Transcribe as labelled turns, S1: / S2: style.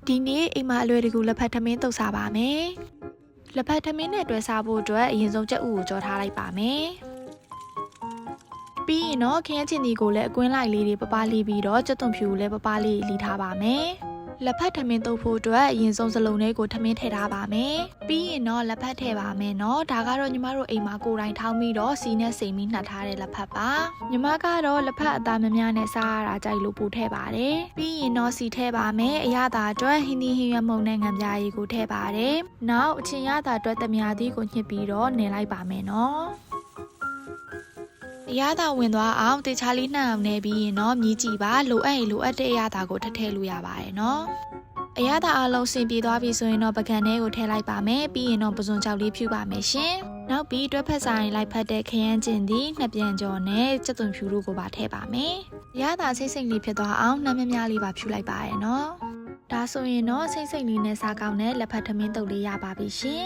S1: ဒီနေ့အိမ်မှာအလွယ်တကူလက်ဖက်ထမင်းတုပ်စားပါမယ်။လက်ဖက်ထမင်းနဲ့တွဲစားဖို့အတွက်အရင်ဆုံးကြက်ဥကိုကြောထားလိုက်ပါမယ်။ပြီးရင်တော့ခရမ်းချင်ဒီကိုလည်းအကွင်းလိုက်လေးတွေပပလေးပြီးတော့ကြက်သွန်ဖြူကိုလည်းပပလေးလီထားပါမယ်။လက်ဖက်ထမင်းတုပ်ဖို့အတွက်အရင်ဆုံးစလုံးလေးကိုထမင်းထည့်ထားပါမယ်။ပြီးရင်တော့လက်ဖက်ထည့်ပါမယ်နော်။ဒါကတော့ညီမတို့အိမ်မှာကိုယ်တိုင်ထောင်းပြီးတော့စီနဲ့စိမ်ပြီးနှက်ထားတဲ့လက်ဖက်ပါ။ညီမကတော့လက်ဖက်အသားများများနဲ့စားရတာကြိုက်လို့ပို့ထည့်ပါတယ်။ပြီးရင်တော့စီထည့်ပါမယ်။အရသာအတွက်ဟင်းသီးဟင်းရွက်မုံနဲ့ငံပြားရည်ကိုထည့်ပါတယ်။နောက်အချင်းရသာအတွက်တမယာသီးကိုညှစ်ပြီးတော့နေလိုက်ပါမယ်နော်။အရသာဝင်သွားအောင်တေချာလေးနှံ့အောင်နေပြီးရင်တော့မြည်ကြည့်ပါလိုအပ်ရင်လိုအပ်တဲ့အရသာကိုထည့်လို့ရပါတယ်နော်အရသာအလုံးစင်ပြေသွားပြီဆိုရင်တော့ပကံထဲကိုထည့်လိုက်ပါမယ်ပြီးရင်တော့ပစွန်ကြောက်လေးဖြူပါမယ်ရှင်နောက်ပြီးတွဲဖက်ဆိုင်လိုက်ဖက်တဲ့ခရမ်းကျင်သည်နှစ်ပြန်ကျော်နဲ့ကြက်သွန်ဖြူတို့ကိုပါထည့်ပါမယ်အရသာစိတ်စိတ်လေးဖြစ်သွားအောင်နှမ်းများများလေးပါဖြူလိုက်ပါရဲ့နော်ဒါဆိုရင်တော့စိတ်စိတ်လေးနဲ့စားကောင်းတဲ့လက်ဖက်ထမင်းတုပ်လေးရပါပြီရှင်